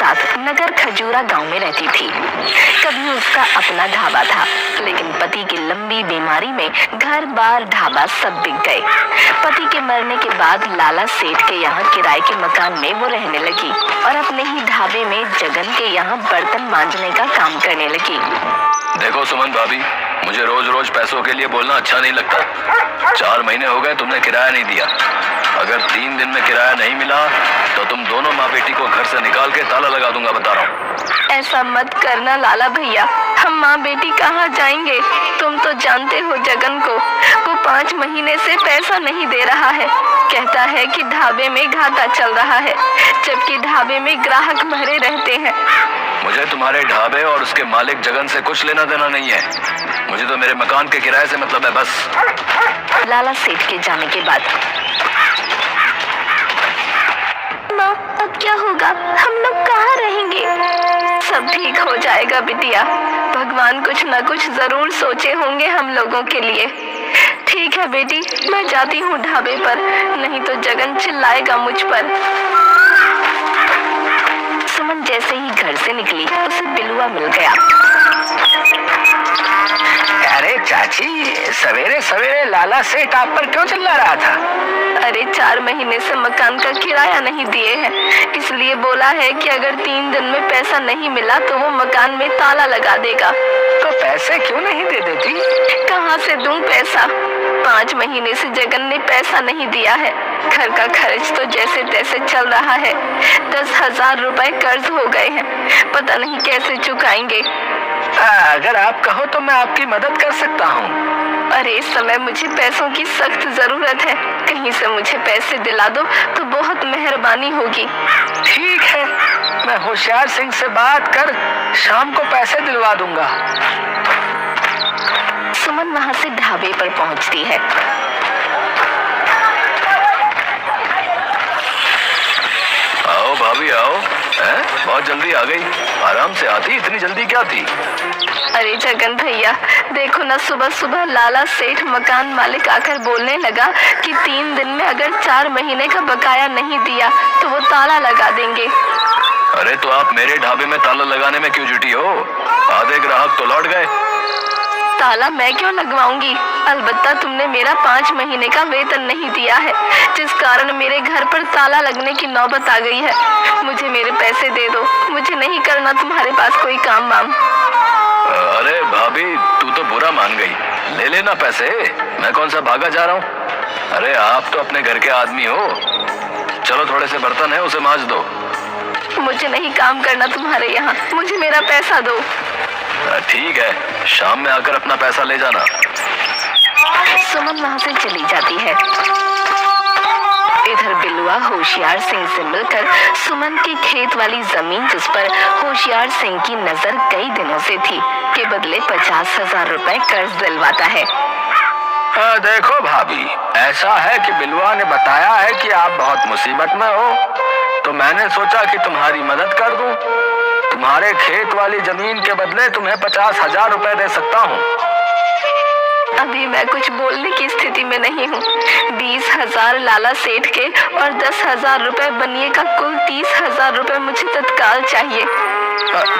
साथ नगर खजूरा गांव में रहती थी। कभी उसका अपना ढाबा था, लेकिन पति की लंबी बीमारी में घर बार ढाबा सब बिक गए। पति के मरने के बाद लाला सेठ के यहाँ किराए के मकान में वो रहने लगी और अपने ही ढाबे में जगन के यहाँ बर्तन मांजने का काम करने लगी। देखो सुमन भाभी, मुझे रोज रोज पैसों के लिए बोलना अच्छा नहीं लगता। 4 महीने हो गए तुमने किराया नहीं दिया। अगर 3 दिन में किराया नहीं मिला तो तुम दोनों माँ बेटी को घर से निकाल के ताला लगा दूंगा, बता रहा हूँ। ऐसा मत करना लाला भैया, हम माँ बेटी कहाँ जाएंगे? तुम तो जानते हो जगन को, वो 5 महीने से पैसा नहीं दे रहा है। कहता है कि ढाबे में घाटा चल रहा है, जबकि ढाबे में ग्राहक भरे रहते हैं। मुझे तुम्हारे ढाबे और उसके मालिक जगन से कुछ लेना देना नहीं है। मुझे तो मेरे मकान के किराए से मतलब है, बस। लाला सेठ के जाने के बाद माँ, अब क्या होगा? हम लोग कहाँ रहेंगे? सब ठीक हो जाएगा बिटिया, भगवान कुछ न कुछ जरूर सोचे होंगे हम लोगों के लिए। ठीक है बेटी, मैं जाती हूँ ढाबे पर, नहीं तो जगन चिल्लाएगा मुझ पर। सुमन जैसे ही घर से निकली उसे बिलुआ मिल गया। अरे चाची, सवेरे सवेरे लाला सेठ आप पर क्यों चिल्ला रहा था? अरे 4 महीने से मकान का किराया नहीं दिए हैं, इसलिए बोला है कि अगर 3 दिन में पैसा नहीं मिला तो वो मकान में ताला लगा देगा। तो पैसे क्यों नहीं दे देती? कहाँ से दूं पैसा? 5 महीने से जगन ने पैसा नहीं दिया है। घर का खर्च तो जैसे तैसे चल रहा है। 10,000 रुपए कर्ज हो गए हैं, पता नहीं कैसे चुकाएंगे। अगर आप कहो तो मैं आपकी मदद कर सकता हूँ। अरे इस समय मुझे पैसों की सख्त जरूरत है, कहीं से मुझे पैसे दिला दो तो बहुत मेहरबानी होगी। ठीक है, मैं होशियार सिंह से बात कर शाम को पैसे दिलवा दूंगा। सुमन वहाँ से ढाबे पर पहुँचती है। आओ भाभी आओ। हैं? बहुत जल्दी आ गई। आराम से आती, इतनी जल्दी क्या थी? अरे जगन भैया, देखो ना, सुबह सुबह लाला सेठ मकान मालिक आकर बोलने लगा कि 3 दिन में अगर 4 महीने का बकाया नहीं दिया तो वो ताला लगा देंगे। अरे तो आप मेरे ढाबे में ताला लगाने में क्यों जुटी हो? आधे ग्राहक तो लौट गए। ताला मैं क्यों लगवाऊंगी? अलबत्ता तुमने मेरा 5 महीने का वेतन नहीं दिया है, जिस कारण मेरे घर पर ताला लगने की नौबत आ गई है। मुझे मेरे पैसे दे दो, मुझे नहीं करना तुम्हारे पास कोई काम वाम। अरे भाभी, तू तो बुरा मान गई। ले लेना पैसे, मैं कौन सा भागा जा रहा हूँ। अरे आप तो अपने घर के आदमी हो। चलो थोड़े से बर्तन है, उसे मांज दो। मुझे नहीं काम करना तुम्हारे यहाँ, मुझे मेरा पैसा दो। ठीक है, शाम में आकर अपना पैसा ले जाना। सुमन वहाँ से चली जाती है। इधर बिलुआ होशियार सिंह से मिलकर सुमन के खेत वाली जमीन जिस पर होशियार सिंह की नजर कई दिनों से थी, के बदले 50,000 रुपए कर्ज दिलवाता है। देखो भाभी, ऐसा है कि बिलुआ ने बताया है कि आप बहुत मुसीबत में हो, तो मैंने सोचा कि तुम्हारी मदद कर दूं। तुम्हारे खेत वाली जमीन के बदले तुम्हें 50,000 रुपए दे सकता हूँ। अभी मैं कुछ बोलने की स्थिति में नहीं हूँ। 20,000 लाला सेठ के और 10,000 रुपए बनिए का कुल 30,000 रुपए मुझे तत्काल चाहिए।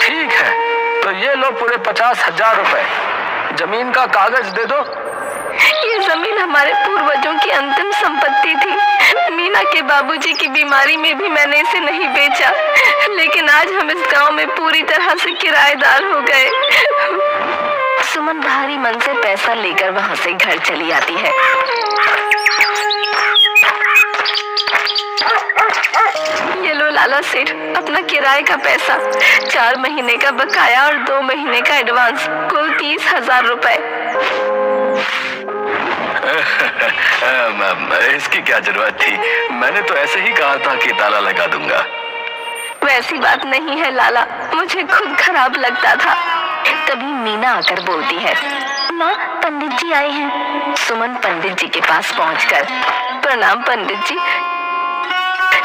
ठीक है, तो ये लो पूरे 50,000 रुपए। जमीन का कागज दे दो। ये जमीन हमारे पूर्वजों की अंतिम संपत्ति थी। मीना के बाबूजी की बीमारी में भी मैंने इसे नहीं बेचा, लेकिन आज हम इस गांव में पूरी तरह से किराएदार हो गए। सुमन भारी मन से पैसा लेकर वहां से घर चली आती है। ये लो लाला सेठ, अपना किराए का पैसा, 4 महीने का बकाया और 2 महीने का एडवांस, कुल 30,000 रुपए। इसकी क्या जरूरत थी? मैंने तो ऐसे ही कहा था कि ताला लगा दूंगा। वैसी बात नहीं है लाला, मुझे खुद खराब लगता था। तभी मीना आकर बोलती है, माँ पंडित जी आए हैं। सुमन पंडित जी के पास पहुंचकर, प्रणाम पंडित जी,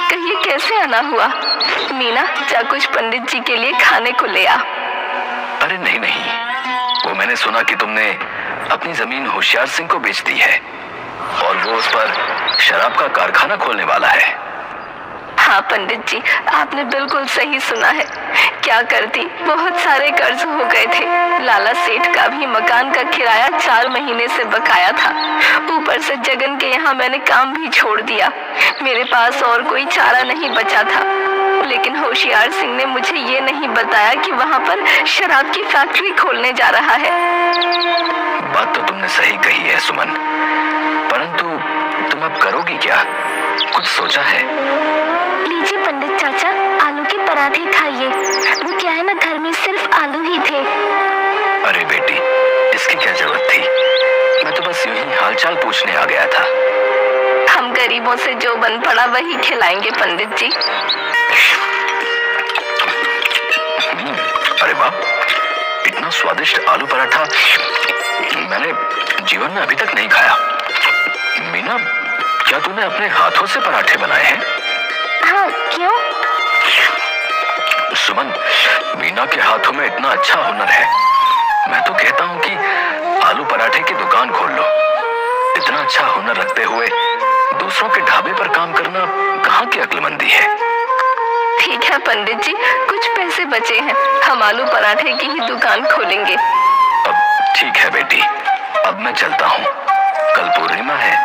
कहिए कैसे आना हुआ? मीना, जा कुछ पंडित जी के लिए खाने को ले आ। अरे नहीं नहीं, वो मैंने सुना कि तुमने अपनी जमीन होशियार सिंह को बेच दी है और वो उस पर शराब का कारखाना खोलने वाला है। हाँ पंडित जी, आपने बिल्कुल सही सुना है। क्या करती, बहुत सारे कर्ज हो गए थे। लाला सेठ का भी मकान का किराया 4 महीने से बकाया था। ऊपर से जगन के यहाँ मैंने काम भी छोड़ दिया। मेरे पास और कोई चारा नहीं बचा था। लेकिन होशियार सिंह ने मुझे ये नहीं बताया कि वहाँ पर शराब की फैक्ट्री खोलने जा रहा है। बात तो तुमने सही कही है सुमन, परंतु तुम अब करोगी क्या? कुछ सोचा है? लीजिए पंडित चाचा, आलू के पराठे खाइए। वो क्या है ना, घर में सिर्फ आलू ही थे। अरे बेटी, इसकी क्या जरूरत थी? मैं तो बस यूं ही हालचाल पूछने आ गया था। हम गरीबों से जो बन पड़ा वही खिलाएंगे पंडित जी। अरे वाह, इतना स्वादिष्ट आलू पराठा मैंने जीवन में अभी तक नहीं खाया। मीना, क्या तूने अपने हाथों से पराठे बनाए हैं? हाँ, क्यों? सुमन, मीना के हाथों में इतना अच्छा हुनर है। मैं तो कहता हूँ कि आलू पराठे की दुकान खोल लो। इतना अच्छा हुनर रखते हुए दूसरों के ढाबे पर काम करना कहाँ की अक्लमंदी है। ठीक है पंडित जी, कुछ पैसे बचे हैं, हम आलू पराठे की ही दुकान खोलेंगे। अब ठीक है बेटी, अब मैं चलता हूँ। कल पूर्णिमा है,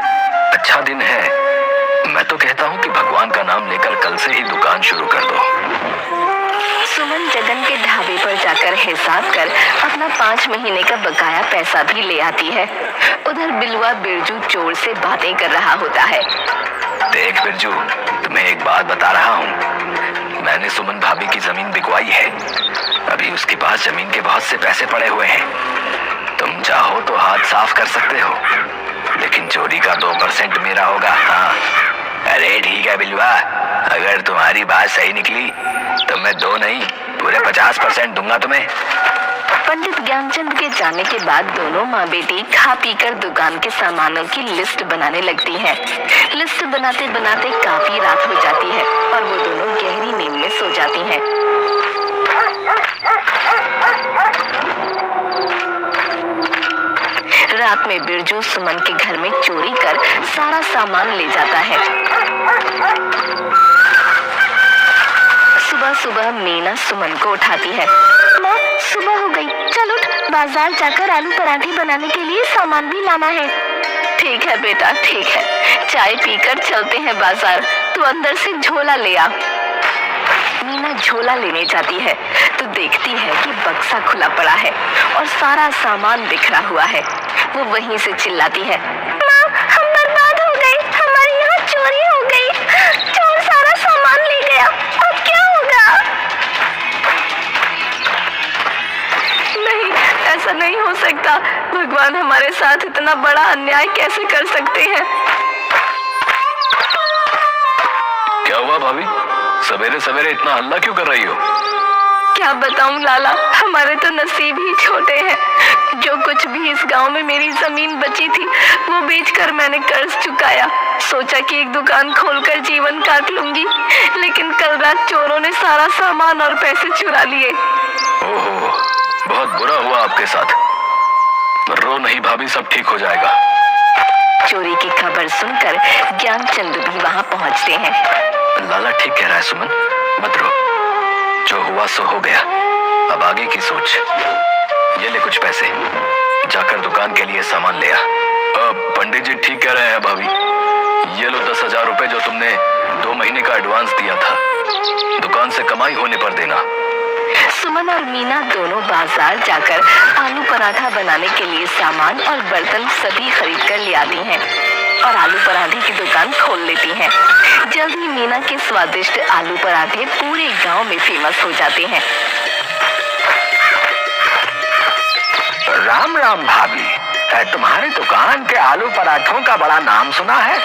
अच्छा दिन है। मैं तो कहता हूँ कि भगवान का नाम लेकर कल से ही दुकान शुरू कर दो। सुमन जगन के ढाबे पर जाकर हिसाब कर अपना 5 महीने का बकाया पैसा भी ले आती है। उधर बिलवा बिरजू चोर से बातें कर रहा होता है। देख बिरजू, तुम्हें एक बात बता रहा हूँ। मैंने सुमन भाभी की जमीन बिकवाई है। अभी उसके पास जमीन के बहुत से पैसे पड़े हुए हैं। तुम चाहो तो हाथ साफ कर सकते हो, लेकिन चोरी का 2% मेरा होगा। हाँ, अरे ठीक है बिलवा, अगर तुम्हारी बात सही निकली तो मैं 2 नहीं पूरे 50% दूंगा तुम्हें। पंडित ज्ञानचंद के जाने के बाद दोनों माँ बेटी खा पी कर दुकान के सामानों की लिस्ट बनाने लगती हैं। लिस्ट बनाते बनाते काफी रात हो जाती है और वो दोनों गहरी नींद में सो जाती हैं। रात में बिरजू सुमन के घर में चोरी कर सारा सामान ले जाता है। सुबह सुबह मीना सुमन को उठाती है। माँ, सुबह हो गई, चल उठ, बाजार जाकर आलू पराठे बनाने के लिए सामान भी लाना है। ठीक है बेटा, ठीक है, चाय पीकर चलते हैं बाजार। तू अंदर से झोला ले आ। मीना झोला लेने जाती है तो देखती है कि बक्सा खुला पड़ा है और सारा सामान बिखरा हुआ है। वो वहीं से चिल्लाती है, माँ, हम बर्बाद हो गए, हमारे यहाँ चोरी हो गई, चोर सारा सामान ले गया, अब क्या होगा? नहीं, ऐसा नहीं हो सकता। भगवान हमारे साथ इतना बड़ा अन्याय कैसे कर सकते हैं? क्या हुआ भाभी, सवेरे सवेरे इतना हल्ला क्यों कर रही हो? क्या बताऊं लाला, हमारे तो नसीब ही छोटे हैं। जो कुछ भी इस गांव में मेरी जमीन बची थी वो बेचकर मैंने कर्ज चुकाया। सोचा कि एक दुकान खोलकर जीवन काट लूंगी, लेकिन कल रात चोरों ने सारा सामान और पैसे चुरा लिए। ओहो, बहुत बुरा हुआ आपके साथ। रो नहीं भाभी, सब ठीक हो जाएगा। चोरी की खबर सुनकर ज्ञानचंद भी वहां पहुंचते हैं। लाला ठीक कह रहा है सुमन, मत रो। जो हुआ सो हो गया, अब आगे की सोच। ये ले कुछ पैसे, जाकर दुकान के लिए सामान ले आ। पंडित जी ठीक कह रहे हैं भाभी, ये लो 10,000 रुपए जो तुमने 2 महीने का एडवांस दिया था, दुकान से कमाई होने पर देना। सुमन और मीना दोनों बाजार जाकर आलू पराठा बनाने के लिए सामान और बर्तन सभी खरीद कर ले आती हैं और आलू पराठे की दुकान खोल लेती हैं। जल्द ही मीना के स्वादिष्ट आलू पराठे पूरे गांव में फेमस हो जाते हैं। राम राम भाभी, तुम्हारी दुकान के आलू पराठों का बड़ा नाम सुना है।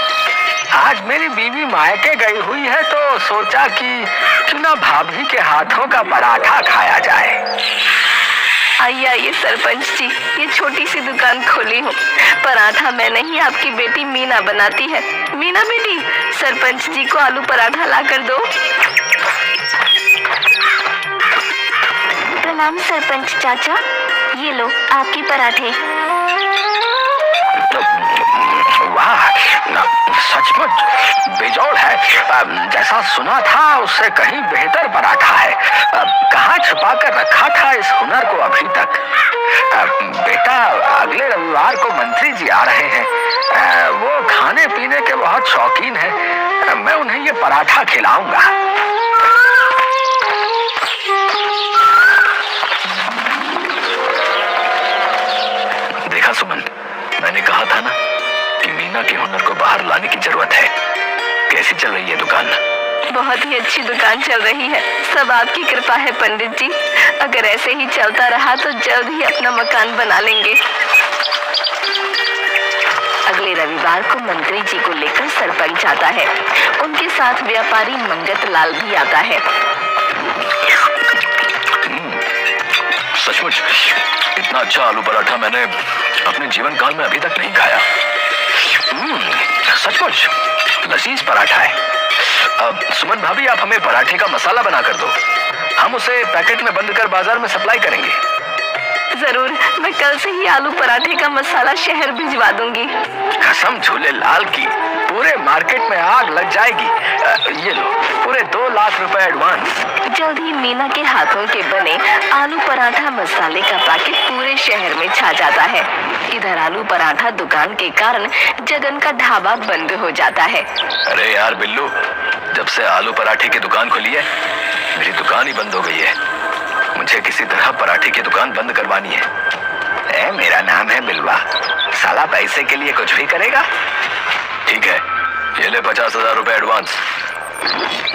आज मेरी बीवी मायके गई हुई है तो सोचा कि क्यों ना भाभी के हाथों का पराठा खाया जाए। आइए आइए सरपंच जी, ये छोटी सी दुकान खोली हूँ। पराठा मैं नहीं, आपकी बेटी मीना बनाती है। मीना बेटी, सरपंच जी को आलू पराठा ला कर दो। प्रणाम सरपंच चाचा, ये लो आपके पराठे। वाह, सचमुच बेजोड़ है। जैसा सुना था उससे कहीं बेहतर पराठा है। कहाँ छुपा कर रखा था इस हुनर को अभी तक? बेटा, अगले रविवार को मंत्री जी आ रहे हैं। वो खाने पीने के बहुत शौकीन हैं। मैं उन्हें ये पराठा खिलाऊंगा। देखा सुमन, मैंने कहा था ना कि मीना के हुनर को बाहर लाने की जरूरत है। कैसी चल रही है दुकान? बहुत ही अच्छी दुकान चल रही है। सब आपकी कृपा है पंडित जी। अगर ऐसे ही चलता रहा तो जल्द ही अपना मकान बना लेंगे। अगले रविवार को मंत्री जी को लेकर सरपंच आता है। उनके साथ व्यापारी मंगत लाल भी आता है। सचमुच इतना अच्छा आलू पराठा मैंने अपने जीवन काल में अभी तक नहीं खाया। सचमुच लजीज पराठा है। अब सुमन भाभी, आप हमें पराठे का मसाला बना कर दो। हम उसे पैकेट में बंद कर बाजार में सप्लाई करेंगे। जरूर, मैं कल से ही आलू पराठे का मसाला शहर भिजवा दूंगी। कसम झूले लाल की, पूरे मार्केट में आग लग जाएगी। ये लो, पूरे 2 लाख रुपए एडवांस। जल्द ही मीना के हाथों के बने आलू पराठा मसाले का पैकेट पूरे शहर में छा जाता है। इधर आलू पराठा दुकान के कारण जगन का ढाबा बंद हो जाता है। अरे यार बिल्लू, जब से आलू पराठे की दुकान खुली है मेरी दुकान ही बंद हो गई है। मुझे किसी तरह पराठे की दुकान बंद करवानी है। मेरा नाम है बिलवा, साला पैसे के लिए कुछ भी करेगा। ठीक है, ये ले 50,000 रुपए एडवांस।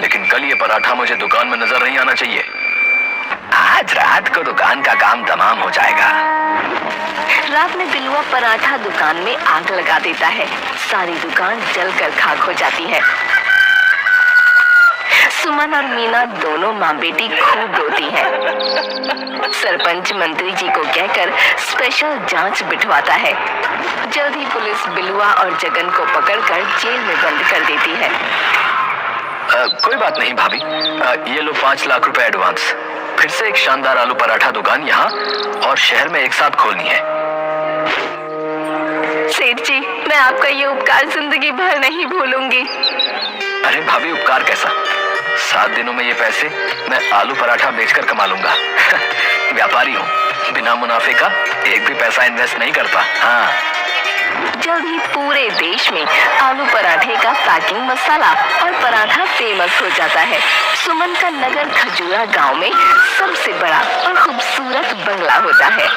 लेकिन कल ये पराठा मुझे दुकान में नजर नहीं आना चाहिए। आज रात को दुकान का काम तमाम हो जाएगा। रात में बिलवा पराठा दुकान में आग लगा देता है। सारी दुकान जलकर खाक हो जाती है। सुमन और मीना दोनों माँ बेटी खूब रोती हैं। सरपंच मंत्री जी को कहकर स्पेशल जांच बिठवाता है। जल्द ही पुलिस बिलुआ और जगन को पकड़कर जेल में बंद कर देती है। कोई बात नहीं भाभी, ये लो 5 लाख रुपए एडवांस। फिर से एक शानदार आलू पराठा दुकान यहाँ और शहर में एक साथ खोलनी है। सेठ जी, मैं आपका ये उपकार जिंदगी भर नहीं भूलूंगी। अरे भाभी, उपकार कैसा? 7 दिनों में ये पैसे मैं आलू पराठा बेचकर कमा लूंगा। व्यापारी हूँ, बिना मुनाफे का एक भी पैसा इन्वेस्ट नहीं करता। हाँ। जल्द ही पूरे देश में आलू पराठे का पैकिंग मसाला और पराठा फेमस हो जाता है। सुमन का नगर खजूरा गांव में सबसे बड़ा और खूबसूरत बंगला होता है।